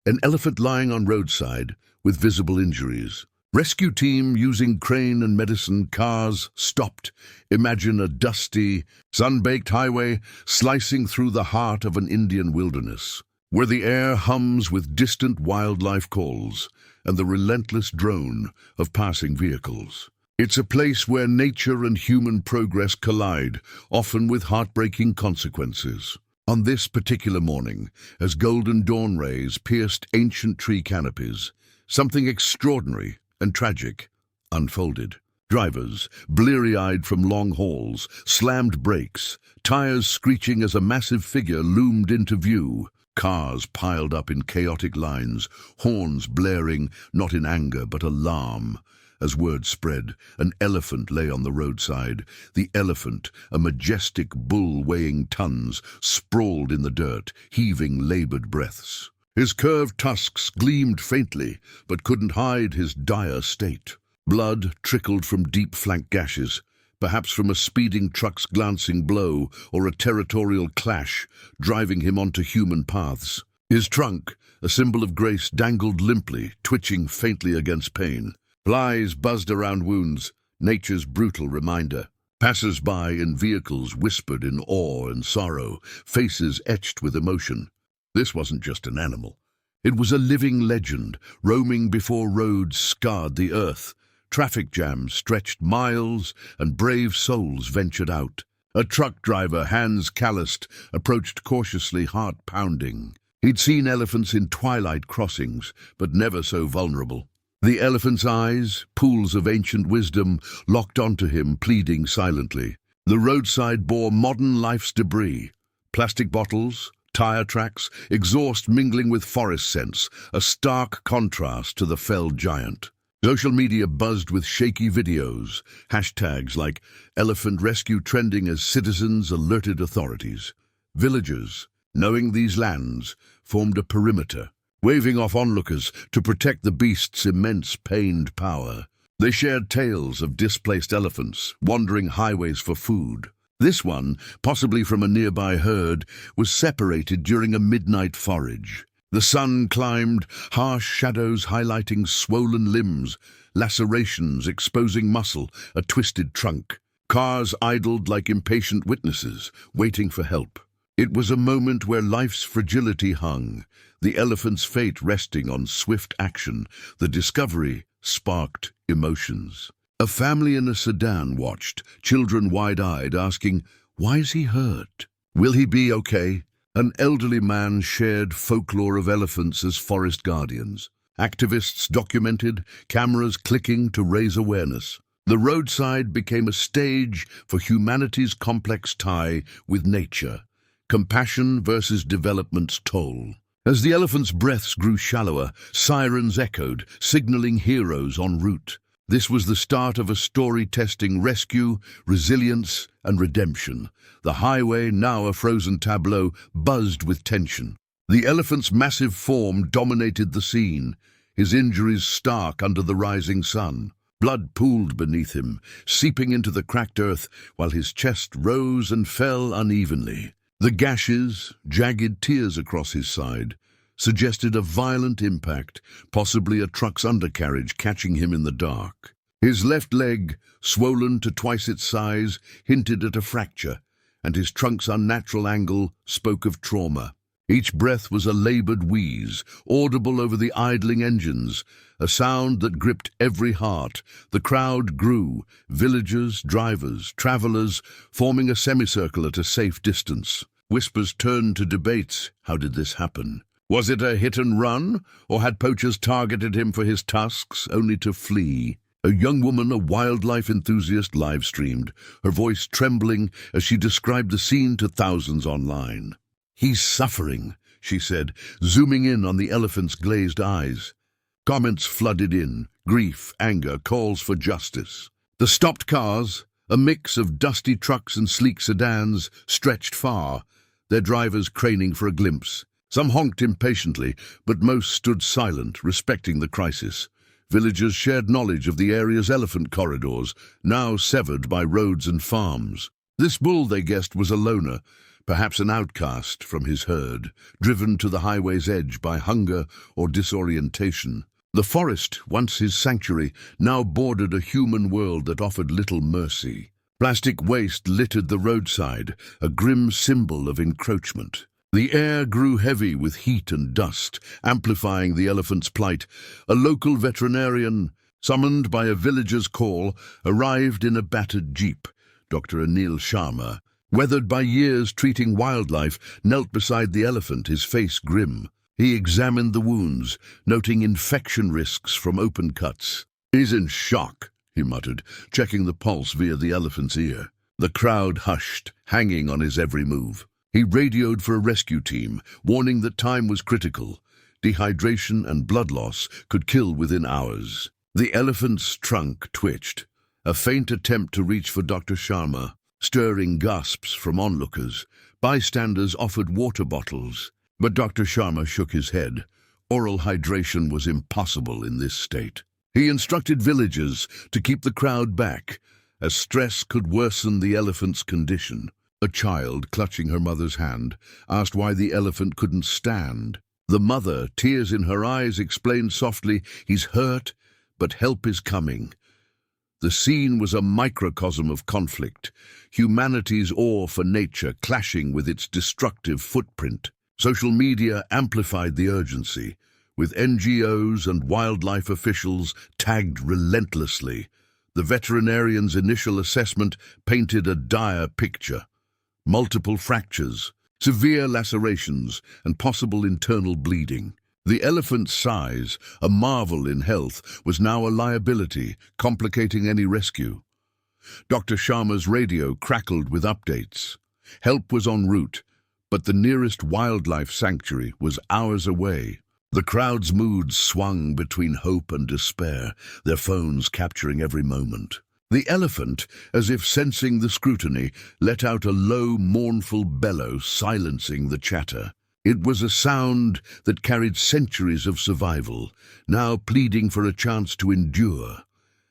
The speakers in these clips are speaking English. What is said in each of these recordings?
An elephant lying on roadside with visible injuries. Rescue team using crane and medicine cars stopped. Imagine a dusty, sun-baked highway slicing through the heart of an Indian wilderness, where the air hums with distant wildlife calls and the relentless drone of passing vehicles. It's a place where nature and human progress collide, often with heartbreaking consequences. On this particular morning, as golden dawn rays pierced ancient tree canopies, something extraordinary and tragic unfolded. Drivers, bleary-eyed from long hauls, slammed brakes, tires screeching as a massive figure loomed into view. Cars piled up in chaotic lines, horns blaring not in anger but alarm. As word spread, an elephant lay on the roadside. The elephant, a majestic bull weighing tons, sprawled in the dirt, heaving labored breaths. His curved tusks gleamed faintly, but couldn't hide his dire state. Blood trickled from deep flank gashes, perhaps from a speeding truck's glancing blow or a territorial clash, driving him onto human paths. His trunk, a symbol of grace, dangled limply, twitching faintly against pain. Flies buzzed around wounds, nature's brutal reminder. Passers-by in vehicles whispered in awe and sorrow, faces etched with emotion. This wasn't just an animal. It was a living legend, roaming before roads scarred the earth. Traffic jams stretched miles, and brave souls ventured out. A truck driver, hands calloused, approached cautiously, heart pounding. He'd seen elephants in twilight crossings, but never so vulnerable. The elephant's eyes, pools of ancient wisdom, locked onto him, pleading silently. The roadside bore modern life's debris. Plastic bottles, tire tracks, exhaust mingling with forest scents, a stark contrast to the felled giant. Social media buzzed with shaky videos, hashtags like elephant rescue trending as citizens alerted authorities. Villagers, knowing these lands, formed a perimeter, waving off onlookers to protect the beast's immense pained power. They shared tales of displaced elephants, wandering highways for food. This one, possibly from a nearby herd, was separated during a midnight forage. The sun climbed, harsh shadows highlighting swollen limbs, lacerations exposing muscle, a twisted trunk. Cars idled like impatient witnesses, waiting for help. It was a moment where life's fragility hung, the elephant's fate resting on swift action. The discovery sparked emotions. A family in a sedan watched, children wide-eyed, asking, "Why is he hurt? Will he be okay?" An elderly man shared folklore of elephants as forest guardians. Activists documented, cameras clicking to raise awareness. The roadside became a stage for humanity's complex tie with nature. Compassion versus development's toll. As the elephant's breaths grew shallower, sirens echoed, signaling heroes en route. This was the start of a story testing rescue, resilience, and redemption. The highway, now a frozen tableau, buzzed with tension. The elephant's massive form dominated the scene, his injuries stark under the rising sun. Blood pooled beneath him, seeping into the cracked earth, while his chest rose and fell unevenly. The gashes, jagged tears across his side, suggested a violent impact, possibly a truck's undercarriage catching him in the dark. His left leg, swollen to twice its size, hinted at a fracture, and his trunk's unnatural angle spoke of trauma. Each breath was a labored wheeze, audible over the idling engines, a sound that gripped every heart. The crowd grew, villagers, drivers, travelers, forming a semicircle at a safe distance. Whispers turned to debates. How did this happen? Was it a hit and run, or had poachers targeted him for his tusks, only to flee? A young woman, a wildlife enthusiast, live-streamed, her voice trembling as she described the scene to thousands online. "He's suffering," she said, zooming in on the elephant's glazed eyes. Comments flooded in, grief, anger, calls for justice. The stopped cars, a mix of dusty trucks and sleek sedans, stretched far, their drivers craning for a glimpse. Some honked impatiently, but most stood silent, respecting the crisis. Villagers shared knowledge of the area's elephant corridors, now severed by roads and farms. This bull, they guessed, was a loner, perhaps an outcast from his herd, driven to the highway's edge by hunger or disorientation. The forest, once his sanctuary, now bordered a human world that offered little mercy. Plastic waste littered the roadside, a grim symbol of encroachment. The air grew heavy with heat and dust, amplifying the elephant's plight. A local veterinarian, summoned by a villager's call, arrived in a battered jeep. Dr. Anil Sharma, weathered by years treating wildlife, knelt beside the elephant, his face grim. He examined the wounds, noting infection risks from open cuts. "He's in shock," he muttered, checking the pulse via the elephant's ear. The crowd hushed, hanging on his every move. He radioed for a rescue team, warning that time was critical. Dehydration and blood loss could kill within hours. The elephant's trunk twitched, a faint attempt to reach for Dr. Sharma, stirring gasps from onlookers. Bystanders offered water bottles, but Dr. Sharma shook his head. Oral hydration was impossible in this state. He instructed villagers to keep the crowd back, as stress could worsen the elephant's condition. A child, clutching her mother's hand, asked why the elephant couldn't stand. The mother, tears in her eyes, explained softly, "He's hurt, but help is coming." The scene was a microcosm of conflict, humanity's awe for nature clashing with its destructive footprint. Social media amplified the urgency, with NGOs and wildlife officials tagged relentlessly. The veterinarian's initial assessment painted a dire picture. Multiple fractures, severe lacerations, and possible internal bleeding. The elephant's size, a marvel in health, was now a liability, complicating any rescue. Dr. Sharma's radio crackled with updates. Help was en route, but the nearest wildlife sanctuary was hours away. The crowd's moods swung between hope and despair, their phones capturing every moment. The elephant, as if sensing the scrutiny, let out a low, mournful bellow, silencing the chatter. It was a sound that carried centuries of survival, now pleading for a chance to endure.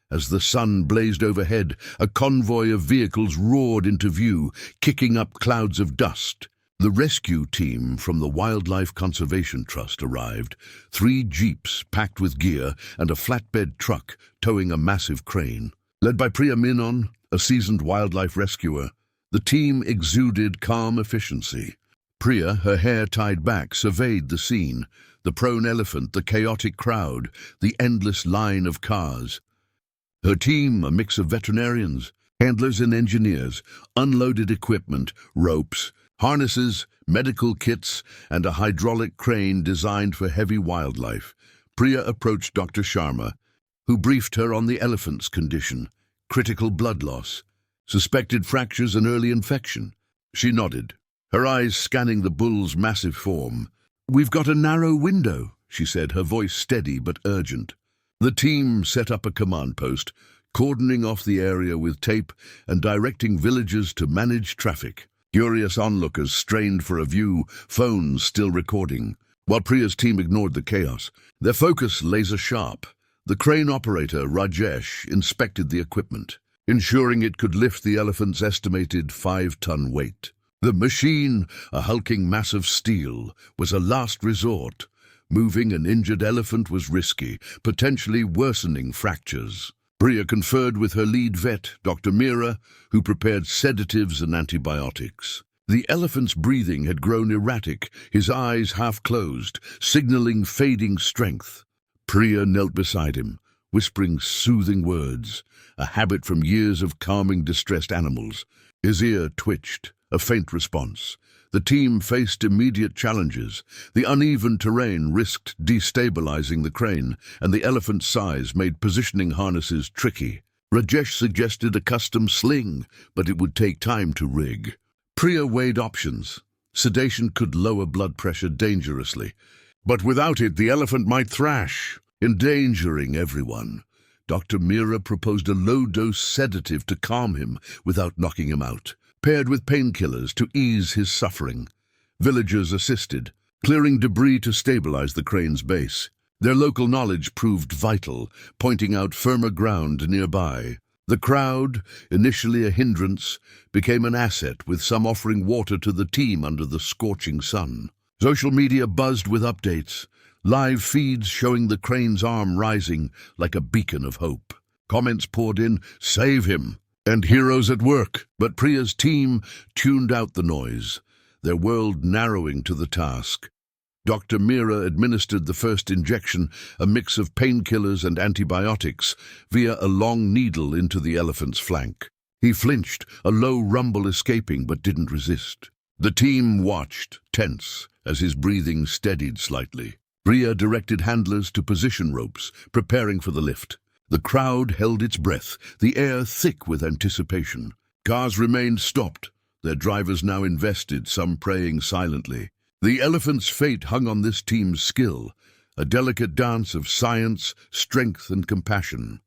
As the sun blazed overhead, a convoy of vehicles roared into view, kicking up clouds of dust. The rescue team from the Wildlife Conservation Trust arrived, 3 jeeps packed with gear and a flatbed truck towing a massive crane. Led by Priya Menon, a seasoned wildlife rescuer, the team exuded calm efficiency. Priya, her hair tied back, surveyed the scene, the prone elephant, the chaotic crowd, the endless line of cars. Her team, a mix of veterinarians, handlers and engineers, unloaded equipment, ropes, harnesses, medical kits, and a hydraulic crane designed for heavy wildlife. Priya approached Dr. Sharma, who briefed her on the elephant's condition, critical blood loss, suspected fractures and early infection. She nodded, her eyes scanning the bull's massive form. "We've got a narrow window," she said, her voice steady but urgent. The team set up a command post, cordoning off the area with tape and directing villagers to manage traffic. Curious onlookers strained for a view, phones still recording. While Priya's team ignored the chaos, their focus laser-sharp. The crane operator, Rajesh, inspected the equipment, ensuring it could lift the elephant's estimated 5-ton weight. The machine, a hulking mass of steel, was a last resort. Moving an injured elephant was risky, potentially worsening fractures. Priya conferred with her lead vet, Dr. Meera, who prepared sedatives and antibiotics. The elephant's breathing had grown erratic, his eyes half closed, signaling fading strength. Priya knelt beside him, whispering soothing words, a habit from years of calming distressed animals. His ear twitched, a faint response. The team faced immediate challenges. The uneven terrain risked destabilizing the crane, and the elephant's size made positioning harnesses tricky. Rajesh suggested a custom sling, but it would take time to rig. Priya weighed options. Sedation could lower blood pressure dangerously, but without it, the elephant might thrash, endangering everyone. Dr. Meera proposed a low-dose sedative to calm him without knocking him out, paired with painkillers to ease his suffering. Villagers assisted, clearing debris to stabilize the crane's base. Their local knowledge proved vital, pointing out firmer ground nearby. The crowd, initially a hindrance, became an asset, with some offering water to the team under the scorching sun. Social media buzzed with updates, live feeds showing the crane's arm rising like a beacon of hope. Comments poured in, "Save him," and "Heroes at work." But Priya's team tuned out the noise, their world narrowing to the task. Dr. Meera administered the first injection, a mix of painkillers and antibiotics, via a long needle into the elephant's flank. He flinched, a low rumble escaping, but didn't resist. The team watched, tense, as his breathing steadied slightly. Priya directed handlers to position ropes, preparing for the lift. The crowd held its breath, the air thick with anticipation. Cars remained stopped, their drivers now invested, some praying silently. The elephant's fate hung on this team's skill, a delicate dance of science, strength, and compassion.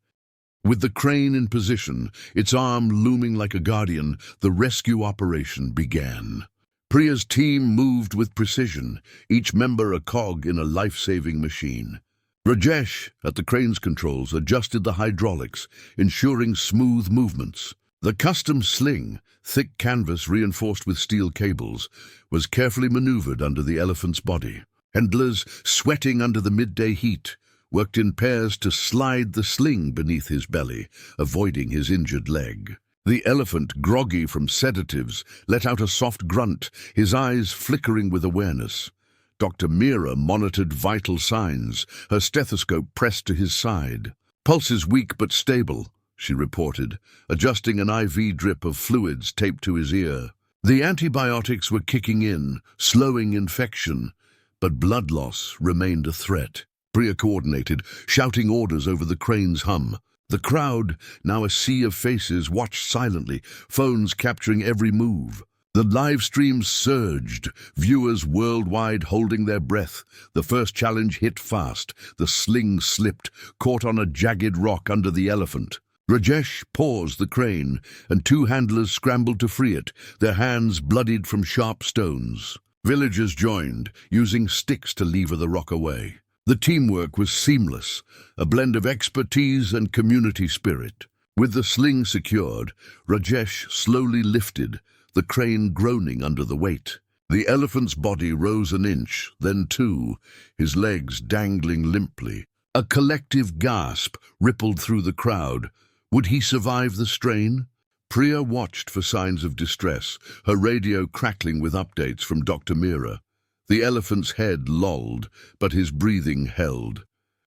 With the crane in position, its arm looming like a guardian, the rescue operation began. Priya's team moved with precision, each member a cog in a life-saving machine. Rajesh, at the crane's controls, adjusted the hydraulics, ensuring smooth movements. The custom sling, thick canvas reinforced with steel cables, was carefully maneuvered under the elephant's body. Handlers, sweating under the midday heat, worked in pairs to slide the sling beneath his belly, avoiding his injured leg. The elephant, groggy from sedatives, let out a soft grunt, his eyes flickering with awareness. Dr. Meera monitored vital signs, her stethoscope pressed to his side. "Pulse is weak but stable," she reported, adjusting an IV drip of fluids taped to his ear. The antibiotics were kicking in, slowing infection, but blood loss remained a threat. Priya coordinated, shouting orders over the crane's hum. The crowd, now a sea of faces, watched silently, phones capturing every move. The live streams surged, viewers worldwide holding their breath. The first challenge hit fast. The sling slipped, caught on a jagged rock under the elephant. Rajesh paused the crane, and two handlers scrambled to free it, their hands bloodied from sharp stones. Villagers joined, using sticks to lever the rock away. The teamwork was seamless, a blend of expertise and community spirit. With the sling secured, Rajesh slowly lifted, the crane groaning under the weight. The elephant's body rose an inch, then two, his legs dangling limply. A collective gasp rippled through the crowd. Would he survive the strain? Priya watched for signs of distress, her radio crackling with updates from Dr. Meera. The elephant's head lolled, but his breathing held.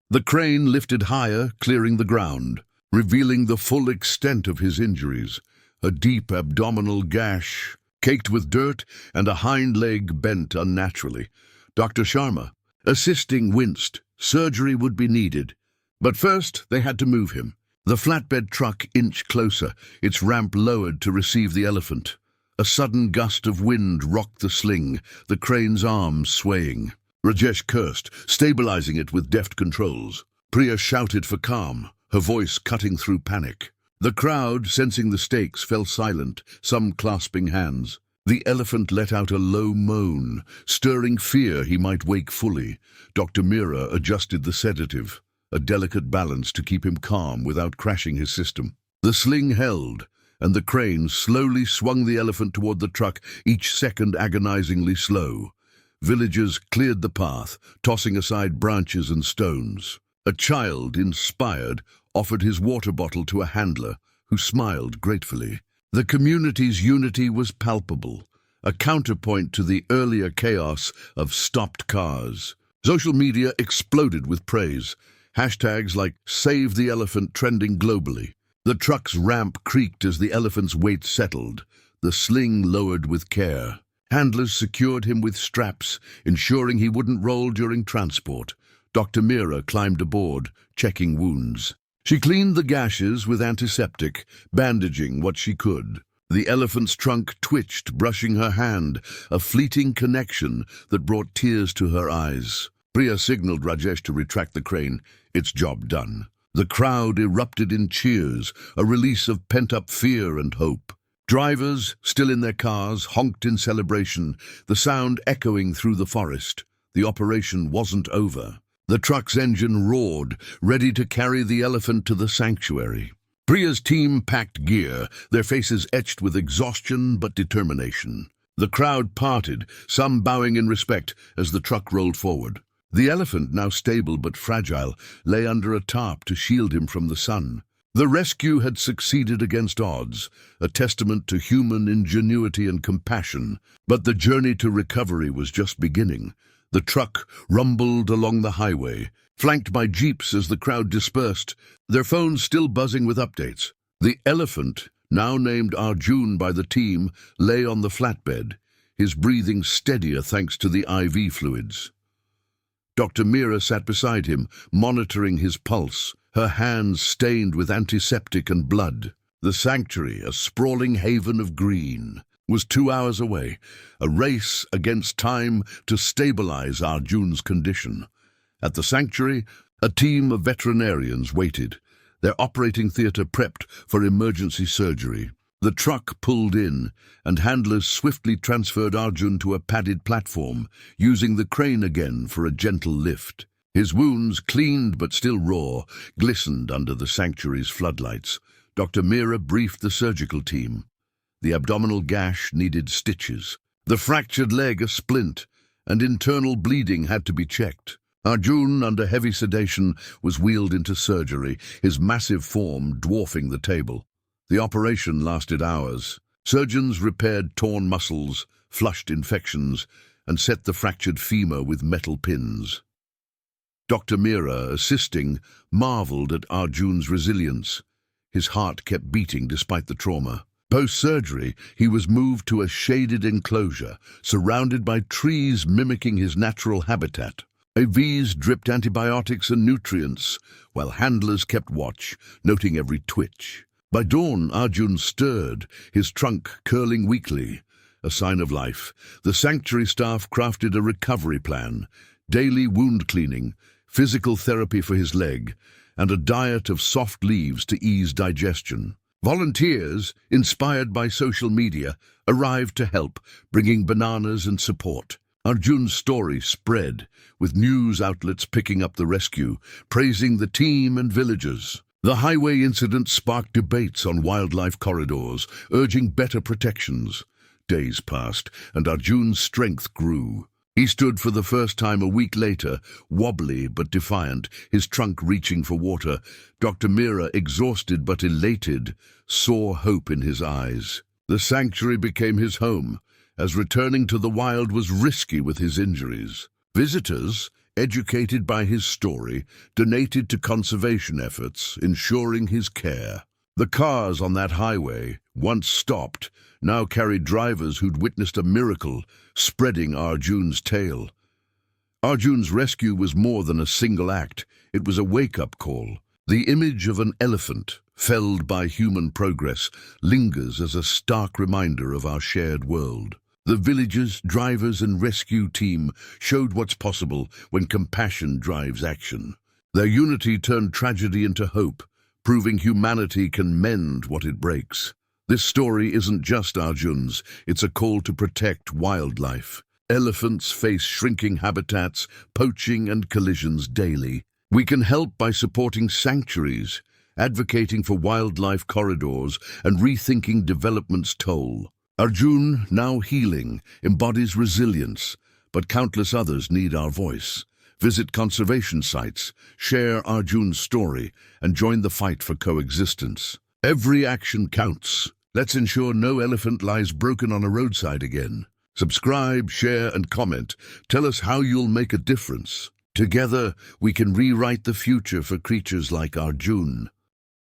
The crane lifted higher, clearing the ground, revealing the full extent of his injuries. A deep abdominal gash, caked with dirt, and a hind leg bent unnaturally. Dr. Sharma, assisting, winced. Surgery would be needed. But first, they had to move him. The flatbed truck inched closer, its ramp lowered to receive the elephant. A sudden gust of wind rocked the sling, the crane's arms swaying. Rajesh cursed, stabilizing it with deft controls. Priya shouted for calm, her voice cutting through panic. The crowd, sensing the stakes, fell silent, some clasping hands. The elephant let out a low moan, stirring fear he might wake fully. Dr. Meera adjusted the sedative, a delicate balance to keep him calm without crashing his system. The sling held, and the crane slowly swung the elephant toward the truck, each second agonizingly slow. Villagers cleared the path, tossing aside branches and stones. A child, inspired, offered his water bottle to a handler, who smiled gratefully. The community's unity was palpable, a counterpoint to the earlier chaos of stopped cars. Social media exploded with praise, hashtags like "Save the Elephant" trending globally. The truck's ramp creaked as the elephant's weight settled, the sling lowered with care. Handlers secured him with straps, ensuring he wouldn't roll during transport. Dr. Meera climbed aboard, checking wounds. She cleaned the gashes with antiseptic, bandaging what she could. The elephant's trunk twitched, brushing her hand, a fleeting connection that brought tears to her eyes. Priya signaled Rajesh to retract the crane, its job done. The crowd erupted in cheers, a release of pent-up fear and hope. Drivers, still in their cars, honked in celebration, the sound echoing through the forest. The operation wasn't over. The truck's engine roared, ready to carry the elephant to the sanctuary. Priya's team packed gear, their faces etched with exhaustion but determination. The crowd parted, some bowing in respect as the truck rolled forward. The elephant, now stable but fragile, lay under a tarp to shield him from the sun. The rescue had succeeded against odds, a testament to human ingenuity and compassion. But the journey to recovery was just beginning. The truck rumbled along the highway, flanked by jeeps as the crowd dispersed, their phones still buzzing with updates. The elephant, now named Arjun by the team, lay on the flatbed, his breathing steadier thanks to the IV fluids. Dr. Meera sat beside him, monitoring his pulse, her hands stained with antiseptic and blood. The sanctuary, a sprawling haven of green, was 2 hours away, a race against time to stabilize Arjun's condition. At the sanctuary, a team of veterinarians waited, their operating theater prepped for emergency surgery. The truck pulled in, and handlers swiftly transferred Arjun to a padded platform, using the crane again for a gentle lift. His wounds, cleaned but still raw, glistened under the sanctuary's floodlights. Dr. Meera briefed the surgical team. The abdominal gash needed stitches, the fractured leg a splint, and internal bleeding had to be checked. Arjun, under heavy sedation, was wheeled into surgery, his massive form dwarfing the table. The operation lasted hours. Surgeons repaired torn muscles, flushed infections, and set the fractured femur with metal pins. Dr. Meera, assisting, marveled at Arjun's resilience. His heart kept beating despite the trauma. Post-surgery, he was moved to a shaded enclosure, surrounded by trees mimicking his natural habitat. AVs dripped antibiotics and nutrients, while handlers kept watch, noting every twitch. By dawn, Arjun stirred, his trunk curling weakly, a sign of life. The sanctuary staff crafted a recovery plan, daily wound cleaning, physical therapy for his leg, and a diet of soft leaves to ease digestion. Volunteers, inspired by social media, arrived to help, bringing bananas and support. Arjun's story spread, with news outlets picking up the rescue, praising the team and villagers. The highway incident sparked debates on wildlife corridors, urging better protections. Days passed, and Arjun's strength grew. He stood for the first time a week later, wobbly but defiant, his trunk reaching for water. Dr. Meera, exhausted but elated, saw hope in his eyes. The sanctuary became his home, as returning to the wild was risky with his injuries. Visitors, educated by his story, donated to conservation efforts, ensuring his care. The cars on that highway, once stopped, now carried drivers who'd witnessed a miracle, spreading Arjun's tale. Arjun's rescue was more than a single act. It was a wake-up call. The image of an elephant, felled by human progress, lingers as a stark reminder of our shared world. The villagers, drivers, and rescue team showed what's possible when compassion drives action. Their unity turned tragedy into hope, proving humanity can mend what it breaks. This story isn't just Arjun's, it's a call to protect wildlife. Elephants face shrinking habitats, poaching and collisions daily. We can help by supporting sanctuaries, advocating for wildlife corridors, and rethinking development's toll. Arjun, now healing, embodies resilience, but countless others need our voice. Visit conservation sites, share Arjun's story, and join the fight for coexistence. Every action counts. Let's ensure no elephant lies broken on a roadside again. Subscribe, share, and comment. Tell us how you'll make a difference. Together, we can rewrite the future for creatures like Arjun.